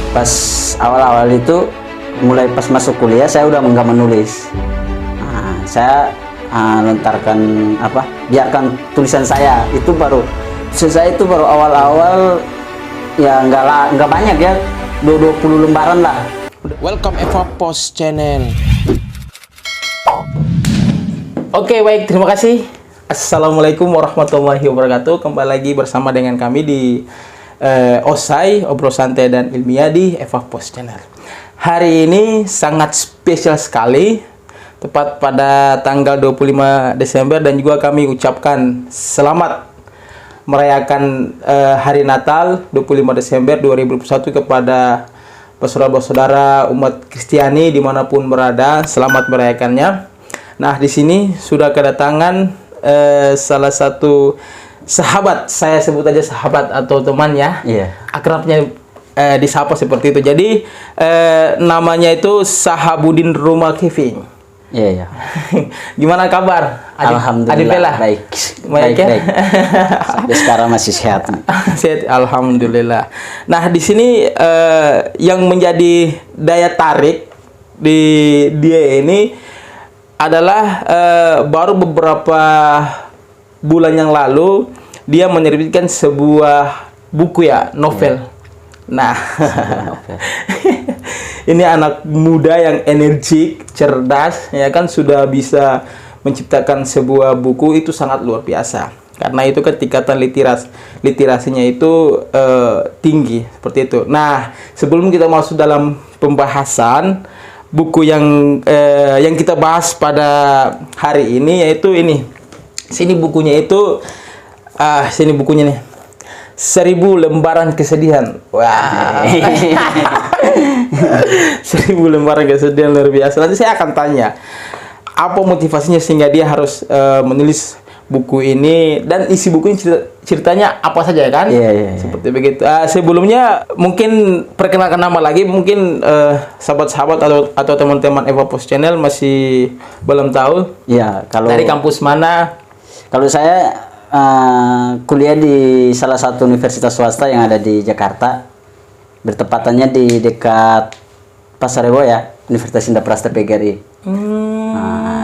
pas awal-awal itu, mulai pas masuk kuliah saya udah nggak menulis. Nah, saya lontarkan biarkan tulisan saya itu baru awal-awal ya nggak banyak ya, 20 lembaran lah. Welcome Eva Post Channel. Oke, baik, terima kasih. Assalamualaikum warahmatullahi wabarakatuh. Kembali lagi bersama dengan kami di OSAI, Obrol Santai dan Ilmiah di Eva Post Channel. Hari ini sangat spesial sekali, tepat pada tanggal 25 Desember, dan juga kami ucapkan selamat merayakan Hari Natal 25 Desember 2021 kepada saudara-saudara umat Kristiani dimanapun berada. Selamat merayakannya. Nah, di sini sudah kedatangan salah satu sahabat, saya sebut aja sahabat atau teman ya. Iya. Akrabnya disapa seperti itu. Jadi namanya itu Sahabudin Rumah Keving. Iya. Gimana kabar? Alhamdulillah baik. Baik. Sampai sekarang masih sehat. Sehat, alhamdulillah. Nah, di sini yang menjadi daya tarik di dia ini adalah baru beberapa bulan yang lalu dia menerbitkan sebuah buku ya, novel. Nah, ini anak muda yang energik, cerdas, ya kan, sudah bisa menciptakan sebuah buku itu sangat luar biasa. Karena itu kan tingkatan literasinya itu tinggi seperti itu. Nah, sebelum kita masuk dalam pembahasan buku yang kita bahas pada hari ini, yaitu ini. Sini bukunya itu, sini bukunya nih. 1000 lembaran kesedihan. Wah. 1000 lembaran kesedihan, luar biasa. Nanti saya akan tanya apa motivasinya sehingga dia harus menulis buku ini, dan isi buku ini ceritanya apa saja ya kan? Iya. Seperti begitu. Sebelumnya mungkin perkenalkan nama lagi, mungkin sahabat-sahabat atau teman-teman Eva Post Channel masih belum tahu. Iya, kalau dari kampus mana? Kalau saya kuliah di salah satu universitas swasta yang ada di Jakarta, bertepatannya di dekat Pasar Rebo ya, Universitas Indah Prasta PGRI.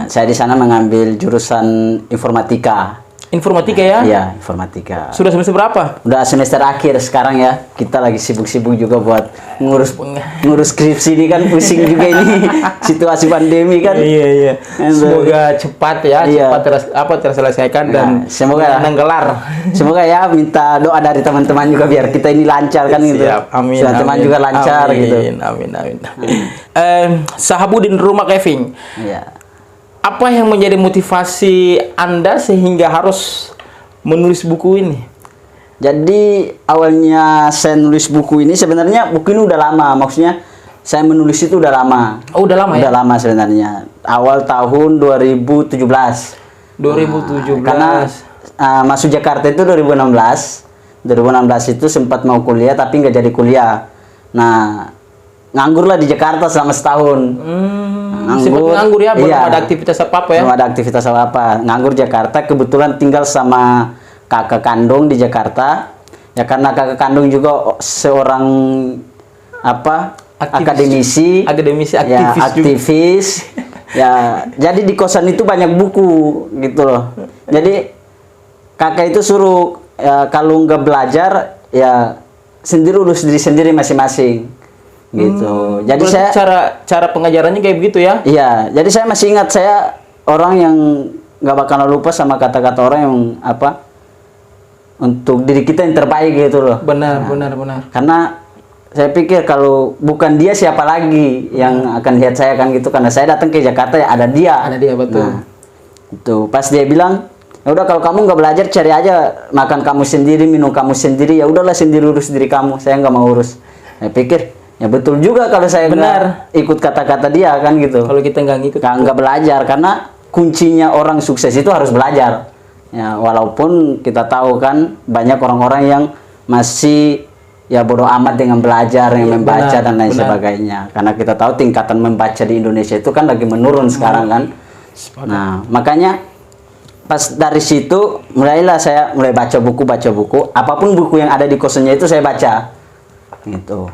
Saya di sana mengambil jurusan informatika. Informatika ya? Iya, informatika. Sudah semester berapa? Udah semester akhir sekarang ya. Kita lagi sibuk-sibuk juga buat ngurus skripsi ini kan, pusing juga ini situasi pandemi kan. Iya. Semoga cepat ya, cepat terselesaikan dan semoga gelar. Semoga ya, minta doa dari teman-teman juga biar kita ini lancar kan gitu. Siap, amin. Teman-teman juga lancar gitu. Amin. Sahabudin Rumah Keving. Iya. Apa yang menjadi motivasi Anda sehingga harus menulis buku ini? Jadi awalnya saya nulis buku ini, sebenarnya buku ini udah lama. Maksudnya saya menulis itu udah lama. Oh, udah lama ya? Udah lama sebenarnya. Awal tahun 2017. 2017. Karena masuk Jakarta itu 2016. 2016 itu sempat mau kuliah tapi nggak jadi kuliah. Nah, nganggur lah di Jakarta selama setahun. Nganggur ya, belum ada aktivitas apa-apa ya? Belum ada aktivitas apa-apa. Nganggur Jakarta, kebetulan tinggal sama kakak kandung di Jakarta. Ya karena kakak kandung juga seorang akademisi aktivis. Ya, aktivis. Ya, jadi di kosan itu banyak buku gitu loh. Jadi kakak itu suruh ya, kalau nggak belajar ya sendiri urus diri sendiri masing-masing. Gitu. Jadi saya cara pengajarannya kayak begitu ya? Iya, jadi saya masih ingat, saya orang yang nggak bakal lupa sama kata-kata orang yang untuk diri kita yang terbaik gitu loh. Benar. Karena saya pikir kalau bukan dia siapa lagi yang akan lihat saya kan gitu, karena saya datang ke Jakarta ya ada dia. Ada dia, betul. Nah, itu pas dia bilang, ya udah kalau kamu nggak belajar cari aja makan kamu sendiri, minum kamu sendiri, ya udahlah sendiri urus diri kamu, saya nggak mau urus. Saya pikir ya betul juga kalau saya nggak ikut kata-kata dia kan gitu. Kalau kita nggak ngikut, nggak belajar, karena kuncinya orang sukses itu harus belajar. Ya walaupun kita tahu kan banyak orang-orang yang masih ya bodoh amat dengan belajar, yang membaca dan lain sebagainya. Karena kita tahu tingkatan membaca di Indonesia itu kan lagi menurun sekarang kan. Nah makanya pas dari situ mulailah saya baca buku. Apapun buku yang ada di kosannya itu saya baca. Gitu.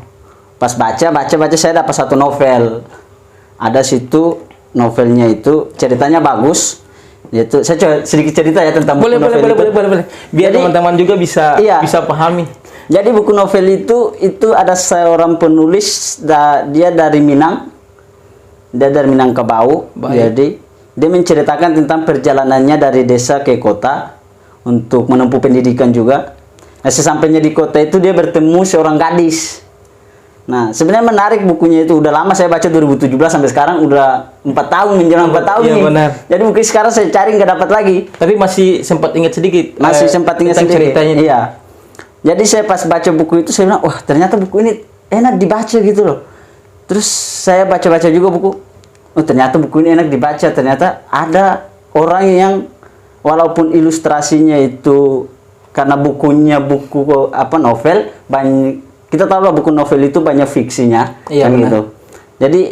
Pas baca saya dapat satu novel. Ada situ novelnya itu ceritanya bagus. Yaitu saya coba sedikit cerita ya tentang buku novel itu. Boleh. Biar teman-teman juga bisa iya. bisa pahami. Jadi buku novel itu ada seorang penulis dia dari Minang. Dia dari Minangkabau. Baik. Jadi dia menceritakan tentang perjalanannya dari desa ke kota untuk menempuh pendidikan juga. Nah, sesampainya di kota itu dia bertemu seorang gadis. Nah, sebenarnya menarik bukunya itu. Udah lama saya baca 2017 sampai sekarang udah 4 tahun menjelang 4 tahun iya, nih. Benar. Jadi buku sekarang saya cari nggak dapat lagi. Tapi masih sempat ingat sedikit. Masih sempat ingat tentang sedikit. ceritanya. Iya. Jadi saya pas baca buku itu saya bilang, wah ternyata buku ini enak dibaca gitu loh. Terus saya baca-baca juga buku. Oh ternyata buku ini enak dibaca. Ternyata ada orang yang walaupun ilustrasinya itu karena bukunya buku novel banyak. Kita tahu lah buku novel itu banyak fiksinya, iya, kan benar. gitu. Jadi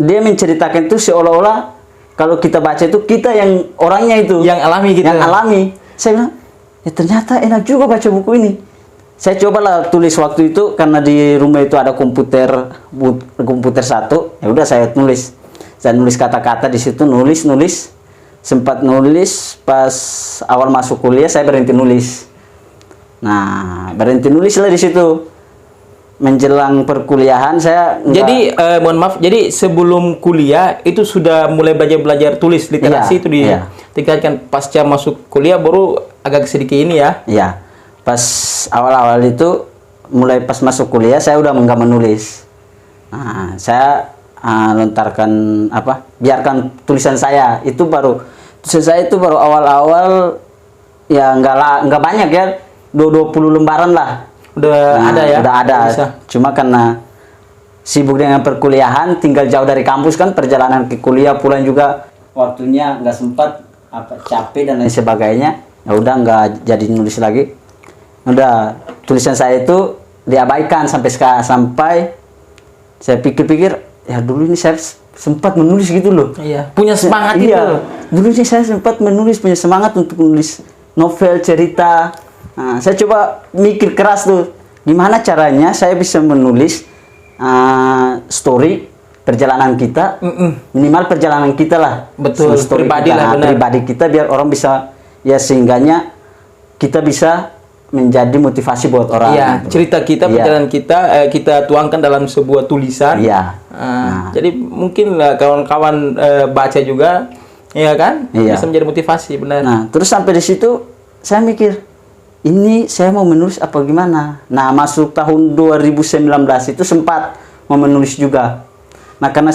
dia menceritakan itu seolah-olah kalau kita baca itu kita yang orangnya itu, yang alami gitu. Yang alami. Saya bilang, ya ternyata enak juga baca buku ini. Saya cobalah tulis waktu itu karena di rumah itu ada komputer satu. Ya udah saya tulis. Saya nulis kata-kata di situ, nulis. Sempat nulis pas awal masuk kuliah saya berhenti nulis. Nah, berhenti nulis lah di situ. Menjelang perkuliahan saya Jadi mohon maaf, jadi sebelum kuliah itu sudah mulai belajar tulis literasi Iya, itu iya. ditingkatkan. Pasca masuk kuliah baru agak sedikit ini ya. Iya. Pas awal-awal itu mulai pas masuk kuliah saya udah nggak menulis. Nah, saya lontarkan biarkan tulisan saya itu baru awal-awal ya nggak banyak ya. 20 lembaran lah. Udah ada ya? Udah ada. Bisa. Cuma karena sibuk dengan perkuliahan, tinggal jauh dari kampus kan, perjalanan ke kuliah pulang juga waktunya nggak sempat, capek dan lain sebagainya. Ya udah nggak jadi nulis lagi. Udah tulisan saya itu diabaikan sampai saya pikir-pikir ya dulu ini saya sempat menulis gitu loh. Iya. Punya semangat Iya. itu. Dulu ini saya sempat menulis, punya semangat untuk menulis novel, cerita. Nah, saya coba mikir keras tuh, gimana caranya saya bisa menulis story perjalanan kita, minimal perjalanan kita lah. Betul, Story pribadi kita, lah, benar. pribadi kita biar orang bisa ya sehingganya kita bisa menjadi motivasi buat orang. Iya, gitu. cerita kita, Iya. perjalanan kita kita tuangkan dalam sebuah tulisan. Iya. Jadi mungkin kawan-kawan baca juga, ya kan, Iya. bisa menjadi motivasi, benar. Nah, terus sampai di situ saya mikir, ini saya mau menulis apa gimana? Nah, masuk tahun 2019 itu sempat mau menulis juga. Nah, karena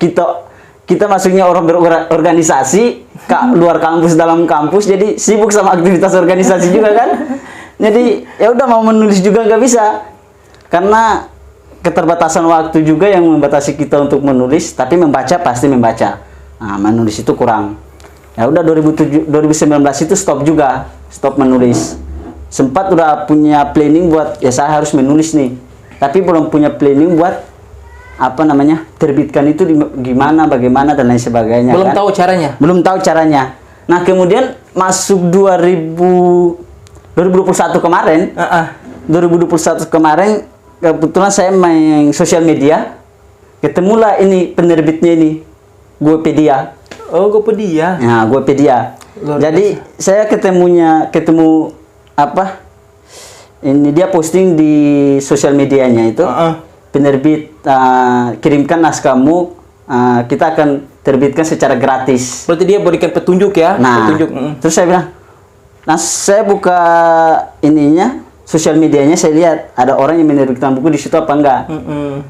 kita masuknya orang berorganisasi, luar kampus dalam kampus, jadi sibuk sama aktivitas organisasi juga kan. Jadi ya udah mau menulis juga nggak bisa, karena keterbatasan waktu juga yang membatasi kita untuk menulis. Tapi membaca pasti membaca. Nah, menulis itu kurang. Ya udah 2019 itu stop menulis. Sempat udah punya planning buat ya saya harus menulis nih, tapi belum punya planning buat terbitkan itu bagaimana dan lain sebagainya. Belum kan? tahu caranya. Belum tahu caranya. Nah, kemudian masuk 2021 kemarin. 2021 kemarin kebetulan saya main sosial media, ketemulah ini penerbitnya ini, Gopedia. Oh, Gopedia. Nah, Gopedia. Jadi saya ketemu ini dia posting di sosial medianya itu. Penerbit kirimkan naskahmu, kita akan terbitkan secara gratis. Berarti dia berikan petunjuk ya? Nah, Petunjuk. terus saya bilang, nah saya buka sosial medianya, saya lihat ada orang yang menerbitkan buku di situ apa enggak.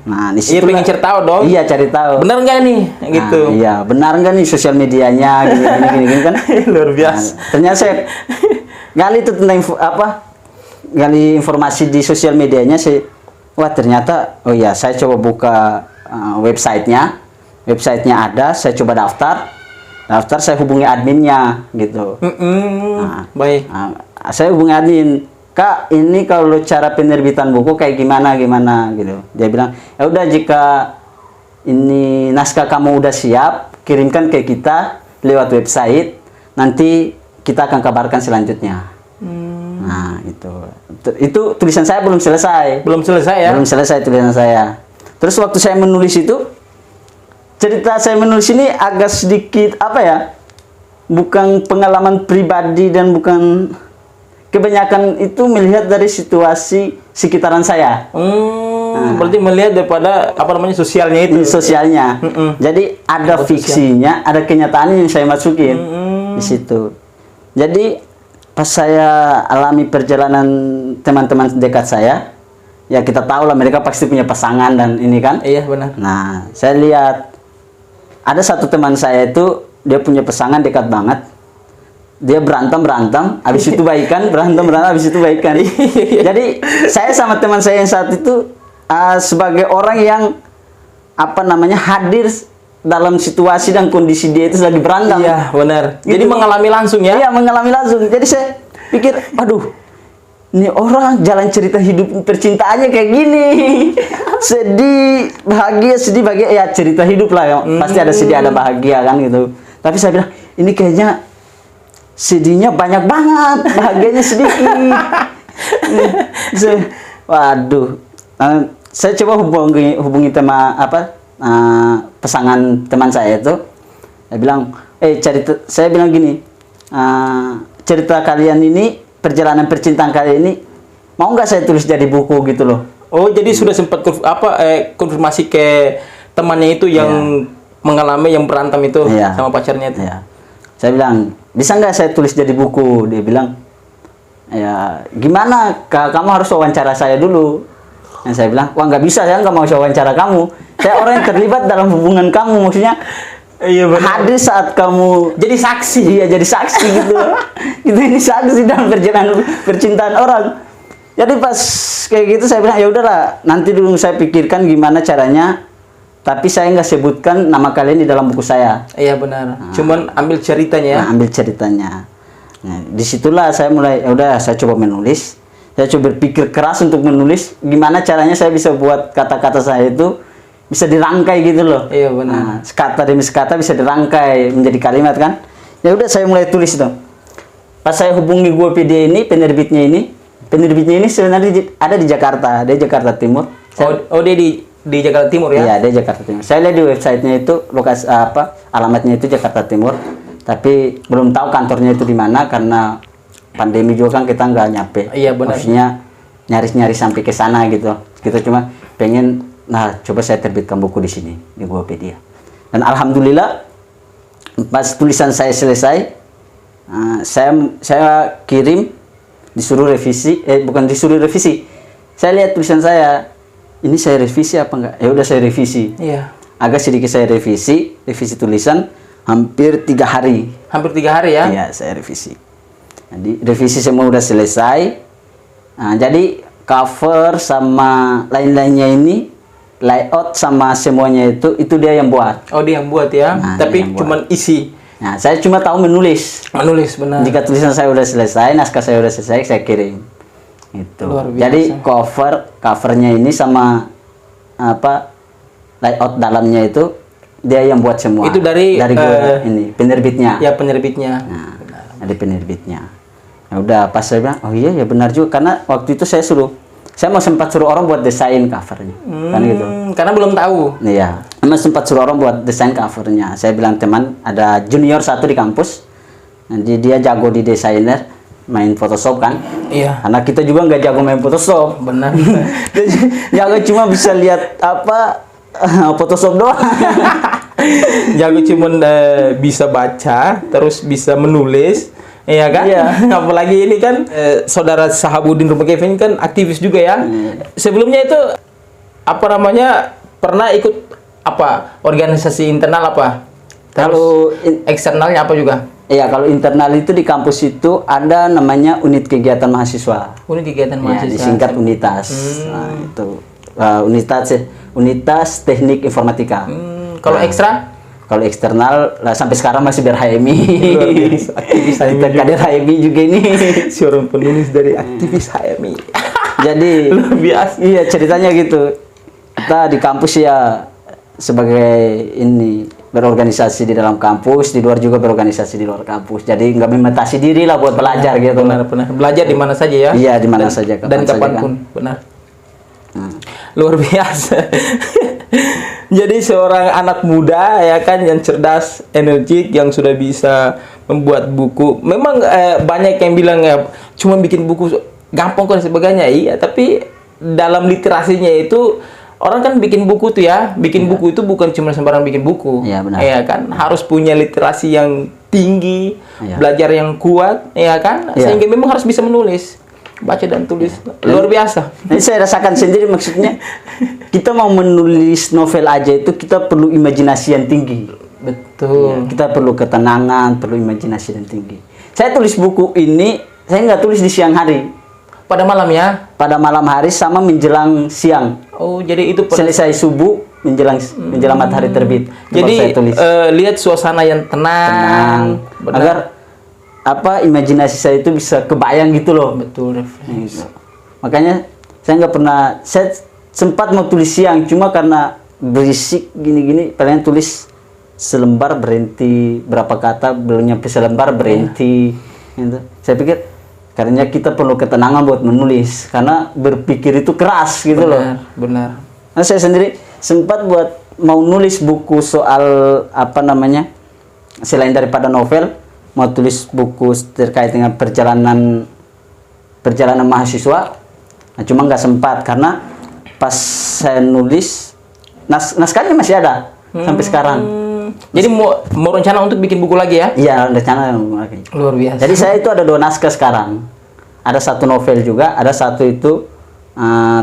Nah, di situ pengen cari tahu dong. Iya, cari tahu. Benar nggak nih? Gitu. Nah, iya, benar nggak nih sosial medianya gini kan? Luar biasa. Nah, ternyata saya gali itu tentang gali informasi di sosial medianya, ternyata oh iya, saya coba buka websitenya ada, saya coba daftar, saya hubungi adminnya gitu. Baik. Saya hubungi admin, Kak, ini kalau cara penerbitan buku kayak gimana gitu. Dia bilang, ya udah, jika ini naskah kamu udah siap, kirimkan ke kita lewat website, nanti kita akan kabarkan selanjutnya. Nah, itu. Itu tulisan saya belum selesai. Belum selesai ya? Belum selesai tulisan saya. Terus waktu saya menulis itu, cerita saya menulis ini agak sedikit apa ya? Bukan pengalaman pribadi dan bukan, kebanyakan itu melihat dari situasi sekitaran saya. Berarti melihat daripada apa namanya sosialnya itu. Sosialnya. Jadi ada fiksinya, ada kenyataannya yang saya masukin di situ. Jadi pas saya alami perjalanan teman-teman dekat saya, ya kita tahu lah mereka pasti punya pasangan dan ini kan. Iya benar. Nah, saya lihat ada satu teman saya itu dia punya pasangan dekat banget. Dia berantem, habis itu baikan, berantem, habis itu baikan. Jadi saya sama teman saya yang saat itu sebagai orang yang apa namanya hadir dalam situasi dan kondisi dia itu lagi berantem. Iya benar. Gitu. Jadi mengalami langsung ya? Iya mengalami langsung. Jadi saya pikir, aduh, ini orang jalan cerita hidup percintaannya kayak gini. Sedih, bahagia, ya cerita hidup lah. Pasti ada sedih, ada bahagia kan gitu. Tapi saya bilang, ini kayaknya sedihnya banyak banget, bahagianya sedikit. Waduh, saya coba hubungi pasangan teman saya itu. Saya bilang, saya bilang gini, cerita kalian ini, perjalanan percintaan kalian ini, mau nggak saya tulis jadi buku gitu loh. Oh, jadi sudah sempat konfirmasi ke temannya itu yang mengalami yang berantem itu sama pacarnya itu. Iya. Saya bilang, bisa nggak saya tulis jadi buku? Dia bilang, ya gimana? Kamu harus wawancara saya dulu. Dan saya bilang, wah nggak bisa, saya nggak mau wawancara kamu. Saya orang yang terlibat dalam hubungan kamu, maksudnya hadir saat kamu jadi saksi. Iya, jadi saksi gitu. Itu ini saksi dalam perjalanan percintaan orang. Jadi pas kayak gitu saya bilang, ya udahlah, nanti dulu saya pikirkan gimana caranya. Tapi saya nggak sebutkan nama kalian di dalam buku saya. Iya benar. Cuman ambil ceritanya ya. Ambil ceritanya. Nah, disitulah saya mulai, ya udah saya coba menulis. Saya coba berpikir keras untuk menulis. Gimana caranya saya bisa buat kata-kata saya itu bisa dirangkai gitu loh. Iya benar. Nah, sekata demi sekata bisa dirangkai menjadi kalimat kan. Ya udah saya mulai tulis dong. Pas saya hubungi Guapedia ini, penerbitnya ini sebenarnya ada di Jakarta, dia Jakarta Timur. Dia di Jakarta Timur ya? Iya, dia Jakarta Timur. Saya lihat di websitenya itu lokasi alamatnya itu Jakarta Timur, tapi belum tahu kantornya itu di mana karena pandemi juga kan kita nggak nyampe. Iya benar. Maksudnya nyaris sampai ke sana gitu. Kita cuma pengen, coba saya terbitkan buku di sini di Guapedia. Dan alhamdulillah pas tulisan saya selesai, saya kirim, disuruh revisi, bukan disuruh revisi. Saya lihat tulisan saya. Ini saya revisi apa enggak? Ya udah saya revisi. Iya. Agak sedikit saya revisi tulisan hampir 3 hari. Hampir 3 hari ya? Iya, saya revisi. Jadi revisi semua udah selesai. Nah, jadi cover sama lain-lainnya ini, layout sama semuanya itu dia yang buat. Oh, dia yang buat ya. Nah, tapi cuman isi. Nah, saya cuma tahu menulis. Menulis benar. Jika tulisan saya udah selesai, naskah saya udah selesai, saya kirim. Itu. Jadi covernya ini sama layout dalamnya itu dia yang buat semua. Itu dari gue ini penerbitnya. Ya penerbitnya. Nah, dari penerbitnya. Ya udah pas saya bilang, oh iya ya benar juga karena waktu itu saya mau sempat suruh orang buat desain covernya, kan gitu. Karena belum tahu. Iya, sempat suruh orang buat desain covernya. Saya bilang teman ada junior satu di kampus, nanti dia jago di desainer. Main Photoshop kan? Iya. Karena kita juga nggak jago main Photoshop. Benar. Jago cuma bisa lihat Photoshop doang. Jago cuma bisa baca, terus bisa menulis, iya kan? Iya. Apalagi ini kan saudara Sahabudin Rumah Kevin kan aktivis juga ya. Sebelumnya itu pernah ikut organisasi internal apa? Kalau eksternalnya apa juga? Iya, kalau internal itu di kampus itu ada namanya unit kegiatan mahasiswa. Unit kegiatan mahasiswa. Ya, disingkat Unitas. Nah, itu Unitas Teknik Informatika. Kalau ekstra? Kalau eksternal sampai sekarang masih ber-HMI. Aktivis HMI. Kita kader HMI juga ini. Seorang penulis dari aktivis HMI. Jadi biasa. Iya, ceritanya gitu. Kita di kampus ya sebagai berorganisasi di dalam kampus, di luar juga berorganisasi di luar kampus. Jadi nggak membatasi diri lah buat belajar gitu. Benar. Belajar di mana saja ya. Iya, di mana saja, Dan saja kapanpun, kan. benar. Luar biasa. Jadi seorang anak muda ya kan yang cerdas, energik, yang sudah bisa membuat buku. Memang banyak yang bilang ya cuma bikin buku gampang kok dan sebagainya. Iya, tapi dalam literasinya itu orang kan bikin buku tuh ya, bikin buku itu bukan cuma sembarang bikin buku. Iya, benar. Ya kan, harus punya literasi yang tinggi, Iya. belajar yang kuat, ya kan? Iya. Sehingga memang harus bisa menulis, baca dan tulis. Luar biasa. Ini saya rasakan sendiri, maksudnya kita mau menulis novel aja itu kita perlu imajinasi yang tinggi. Betul. Kita perlu ketenangan, perlu imajinasi yang tinggi. Saya tulis buku ini, saya nggak tulis di siang hari. Pada malam ya. Pada malam hari sama menjelang siang. Oh, jadi itu Selesai subuh menjelang matahari terbit. Itu baru jadi saya tulis. lihat suasana yang tenang. Benar. Agar imajinasi saya itu bisa kebayang gitu loh. Betul. Gitu. Makanya saya nggak pernah, saya sempat mau tulis siang, cuma karena berisik gini-gini, paling tulis selembar berhenti, berapa kata belum nyampe selembar berhenti. Gitu. Saya pikir karena kita perlu ketenangan buat menulis, karena berpikir itu keras gitu loh. Benar. Nah, saya sendiri sempat buat mau nulis buku soal selain daripada novel, mau tulis buku terkait dengan perjalanan mahasiswa. Nah, cuma nggak sempat karena pas saya nulis naskahnya masih ada sampai sekarang. Jadi mau rencana untuk bikin buku lagi ya? Iya, rencana lagi. Luar biasa. Jadi saya itu ada 2 naskah sekarang. Ada 1 novel juga, ada 1 itu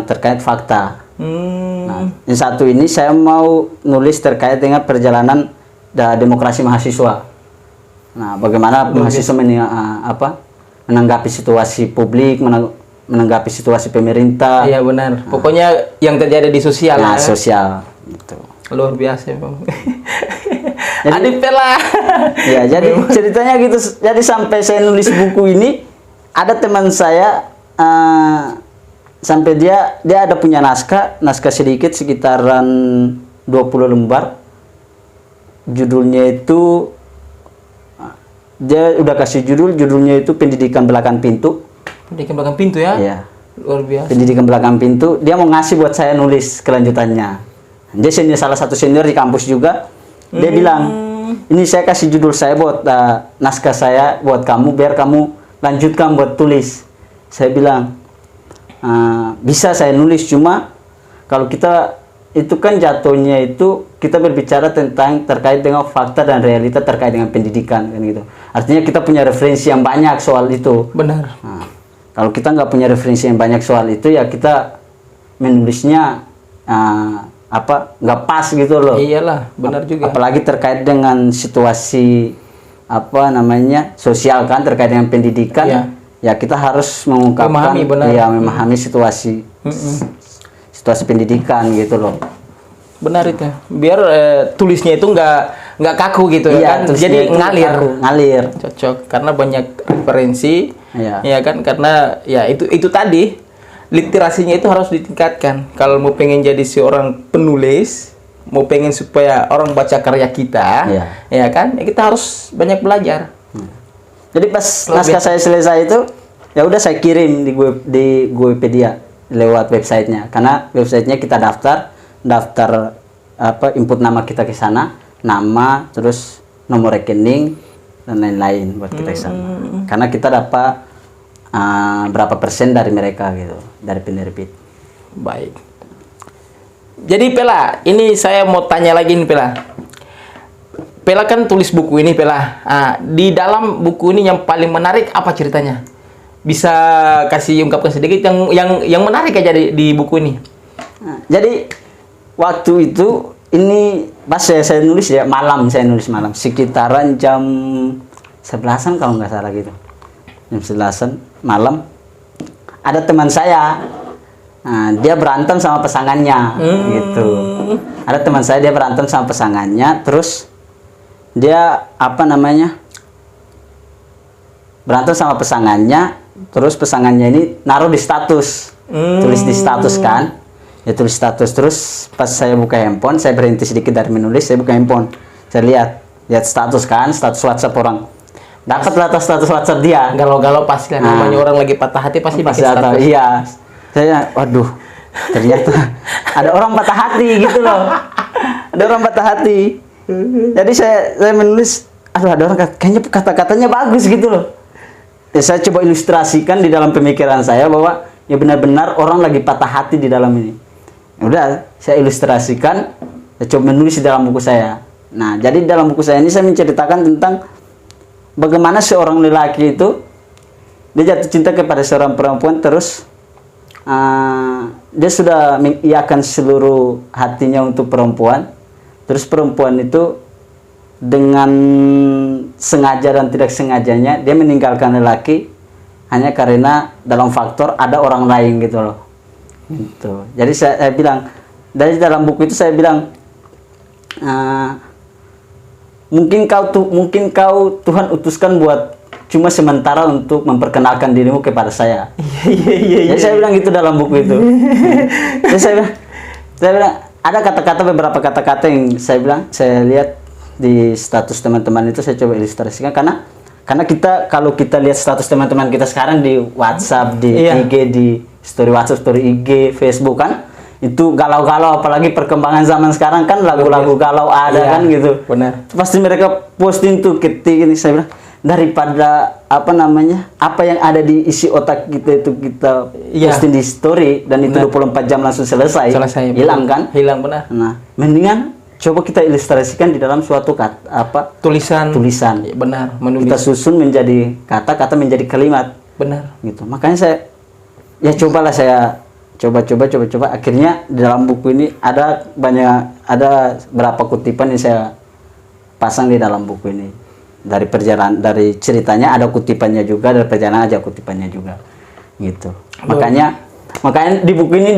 terkait fakta. Nah, yang 1 ini saya mau nulis terkait dengan perjalanan demokrasi mahasiswa. Nah, bagaimana mahasiswa menanggapi situasi publik, menanggapi situasi pemerintah. Iya benar. Pokoknya yang terjadi di sosial. Nah, ya. sosial. Gitu. Luar biasa bang. Jadi- Adik Pela. Ya, jadi ceritanya gitu. Jadi sampai saya nulis buku ini, ada teman saya sampai dia ada punya naskah sedikit sekitaran 20 lembar. Judulnya itu dia udah kasih judulnya itu Pendidikan Belakang Pintu. Pendidikan belakang pintu ya? Iya. Luar biasa. Pendidikan Belakang Pintu. Dia mau ngasih buat saya nulis kelanjutannya. Dia salah satu senior di kampus juga. Dia bilang, ini saya kasih judul saya buat naskah saya buat kamu, biar kamu lanjutkan buat tulis. Saya bilang, bisa saya nulis, cuma kalau kita itu kan jatuhnya itu kita berbicara tentang terkait dengan fakta dan realita terkait dengan pendidikan kan gitu. Artinya kita punya referensi yang banyak soal itu. Benar. Nah, kalau kita nggak punya referensi yang banyak soal itu, ya kita menulisnya nggak pas gitu loh. Iyalah, benar juga. Apalagi terkait dengan situasi sosial kan, terkait dengan pendidikan. Iya. Ya kita harus mengungkapkan, Memahami, benar. ya memahami situasi pendidikan gitu loh. Benar itu. Biar tulisnya itu nggak kaku gitu Iya, ya kan. tulisnya Jadi itu ngalir. Cocok karena banyak referensi. Iya. Ya kan, karena ya itu tadi literasinya itu harus ditingkatkan. Kalau mau pengen jadi seorang penulis, mau pengen supaya orang baca karya kita, Iya. ya kan, ya kita harus banyak belajar. Jadi pas naskah saya selesai itu, ya udah saya kirim di Goipedia lewat websitenya. Karena websitenya kita daftar input nama kita ke sana, nama, terus nomor rekening dan lain-lain buat kita ke sana. Karena kita dapat berapa persen dari mereka gitu, dari penerbit. Baik. Jadi Pela, ini saya mau tanya lagi nih Pela. Pela kan tulis buku ini Pela. Di dalam buku ini yang paling menarik apa ceritanya? Bisa kasih ungkapkan sedikit yang menarik aja di buku ini. Nah, jadi waktu itu ini pas saya nulis ya malam, sekitaran jam 11-an kalau nggak salah gitu. Jam 11-an malam ada teman saya, dia berantem sama pasangannya gitu. Ada teman saya, dia berantem sama pasangannya, terus dia berantem sama pasangannya, terus pasangannya ini naruh di status, tulis di status kan, ya tulis status. Terus pas saya buka handphone, saya berhenti sedikit dari menulis, saya buka handphone, Saya lihat status kan, status WhatsApp orang. Dapatlah status WhatsApp dia. Galau-galau pasti lah, namanya orang lagi patah hati pasti bikin status. Iya. Saya waduh, ternyata ada orang patah hati gitu loh. Ada orang patah hati. Jadi saya menulis, aduh ada orang kayaknya kata-katanya bagus gitu loh. Ya, saya coba ilustrasikan di dalam pemikiran saya bahwa ya benar-benar orang lagi patah hati di dalam ini. Udah, saya ilustrasikan, saya coba menulis di dalam buku saya. Nah, jadi dalam buku saya ini saya menceritakan tentang bagaimana seorang lelaki itu dia jatuh cinta kepada seorang perempuan, terus dia sudah mengiyakan seluruh hatinya untuk perempuan, terus perempuan itu dengan sengaja dan tidak sengajanya dia meninggalkan lelaki hanya karena dalam faktor ada orang lain gitu loh. Gitu. Jadi saya bilang dari dalam buku itu saya bilang mungkin kau Tuhan utuskan buat cuma sementara untuk memperkenalkan dirimu kepada saya. Iya. Jadi saya bilang itu dalam buku itu. Jadi saya bilang ada beberapa kata-kata yang saya lihat di status teman-teman itu, saya coba ilustrasikan karena kalau kita lihat status teman-teman kita sekarang di WhatsApp, di IG, di story WhatsApp, story IG, Facebook kan, itu galau-galau, apalagi perkembangan zaman sekarang kan lagu-lagu galau ada kan gitu. Benar. Pasti mereka posting tuh ketik ini, saya bilang daripada apa yang ada di isi otak kita itu kita posting di story dan itu 24 jam langsung selesai hilang kan? Hilang, benar. Nah, mendingan coba kita ilustrasikan di dalam suatu tulisan. Ya, benar, menulis. Kita susun menjadi kata menjadi kalimat. Benar. Gitu. Makanya saya coba akhirnya di dalam buku ini ada berapa kutipan yang saya pasang di dalam buku ini. Dari ceritanya ada kutipannya juga, dari perjalanan ada kutipannya juga. Gitu. Makanya di buku ini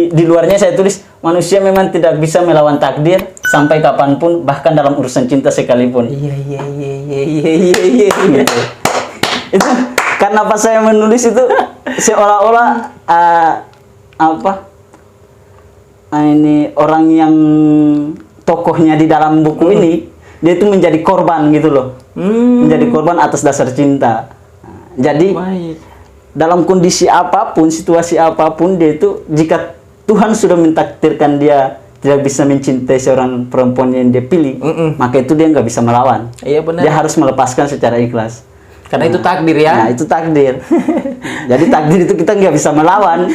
di luarnya saya tulis manusia memang tidak bisa melawan takdir sampai kapanpun, bahkan dalam urusan cinta sekalipun. Iya. Gitu. Itu karena pas saya menulis itu seolah-olah ini orang yang tokohnya di dalam buku ini dia itu menjadi korban gitu loh. Menjadi korban atas dasar cinta. Jadi dalam kondisi apapun, situasi apapun, dia itu jika Tuhan sudah mentakdirkan dia tidak bisa mencintai seorang perempuan yang dia pilih, maka itu dia nggak bisa melawan. Iya, benar. Dia harus melepaskan secara ikhlas. Karena itu takdir ya. Nah, itu takdir. Jadi takdir itu kita nggak bisa melawan.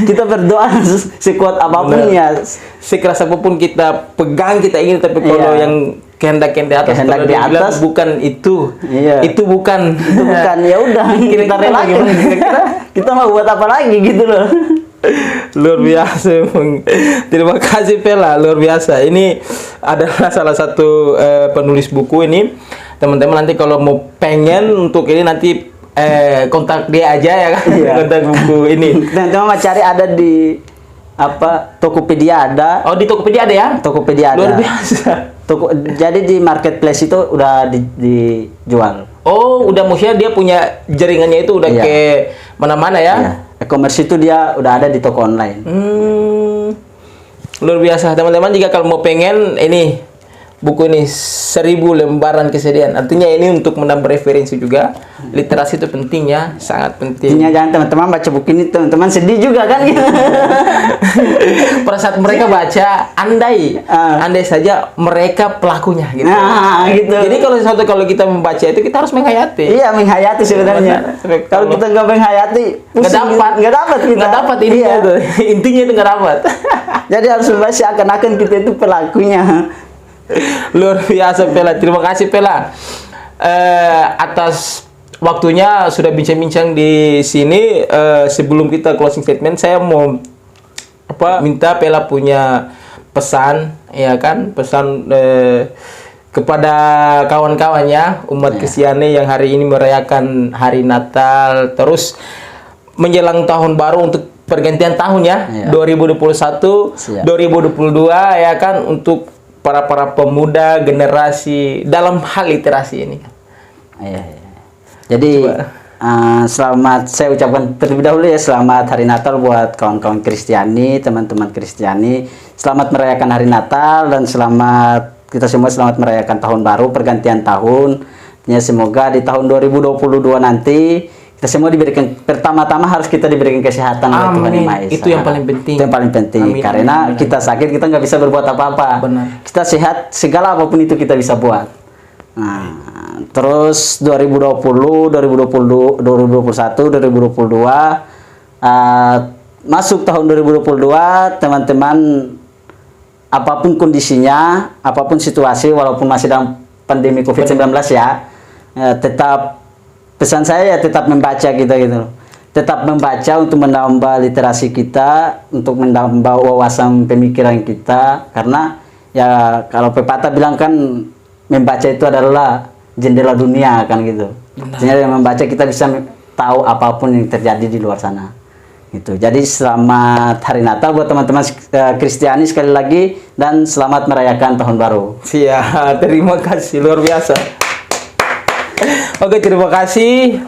Kita berdoa sekuat apapun ya. Sekeras apapun kita pegang, kita ingin, tapi kalau yang kehendak di atas bukan itu. Iya. Itu bukan. Ya udah, kita relakan. Kita mau buat apa lagi gitu loh. Luar biasa emang. Terima kasih Pela, luar biasa. Ini adalah salah satu penulis buku ini. Teman-teman nanti kalau mau pengen untuk ini nanti kontak dia aja ya kan. Kontak buku ini. Teman-teman cari ada di Tokopedia ada. Oh, di Tokopedia ada ya? Tokopedia ada. Luar biasa. Jadi di marketplace itu udah dijual. Oh, udah maksudnya dia punya jaringannya itu udah ke mana-mana ya? Iya. E-commerce itu dia udah ada di toko online. Luar biasa. Teman-teman jika kalau mau pengen ini buku ini 1000 lembaran kesedihan. Artinya ini untuk menambah referensi juga. Literasi itu penting ya, sangat penting. Jangan teman-teman baca buku ini teman-teman sedih juga kan gitu. Pada saat mereka baca, andai saja mereka pelakunya gitu. Nah, gitu. Jadi kalau kita membaca itu kita harus menghayati. Iya, menghayati sebenarnya. Kalau kita nggak menghayati, nggak dapat intinya itu. Intinya itu nggak dapat. Jadi harus membaca akan kita itu pelakunya. Luar biasa Pela, terima kasih Pela atas waktunya sudah bincang-bincang di sini. Sebelum kita closing statement, saya mau minta Pela punya pesan, ya kan, pesan kepada kawan-kawannya umat Kristiani yang hari ini merayakan hari Natal, terus menjelang tahun baru untuk pergantian tahun ya, 2021, 2022 ya kan, untuk para pemuda generasi dalam hal literasi ini. Jadi selamat, saya ucapkan terlebih dahulu ya, selamat hari Natal buat kawan-kawan Kristiani, teman-teman Kristiani. Selamat merayakan hari Natal dan selamat kita semua selamat merayakan tahun baru, pergantian tahun. Ya, semoga di tahun 2022 nanti kita semua diberikan, pertama-tama harus kita diberikan kesehatan oleh Tuhan Yang Maha Esa. Itu yang paling penting. Itu yang paling penting. Amin, Karena amin. kita sakit, kita nggak bisa berbuat apa-apa. Benar. Kita sehat, segala apapun itu kita bisa buat. Nah, terus 2020, 2021, 2022, masuk tahun 2022, teman-teman, apapun kondisinya, apapun situasi, walaupun masih dalam pandemi COVID-19 ya, tetap pesan saya ya tetap membaca kita gitu loh. Tetap membaca untuk menambah literasi kita, untuk menambah wawasan pemikiran kita, karena ya kalau pepatah bilang kan membaca itu adalah jendela dunia kan gitu. Jadi dengan membaca kita bisa tahu apapun yang terjadi di luar sana. Gitu. Jadi selamat Hari Natal buat teman-teman Kristiani sekali lagi, dan selamat merayakan tahun baru. Siap, terima kasih luar biasa. Oke, terima kasih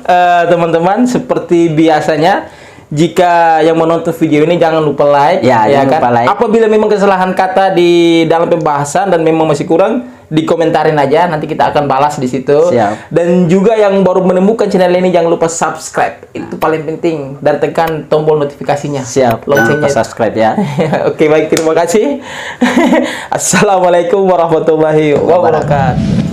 teman-teman. Seperti biasanya, jika yang menonton video ini jangan lupa like, Ya, jangan lupa like. Apabila memang kesalahan kata di dalam pembahasan dan memang masih kurang, dikomentarin aja, nanti kita akan balas di situ. Siap. Dan juga yang baru menemukan channel ini jangan lupa subscribe, itu paling penting, dan tekan tombol notifikasinya. Siap, jangan lupa subscribe ya. Oke, baik, terima kasih. Assalamualaikum warahmatullahi wabarakatuh.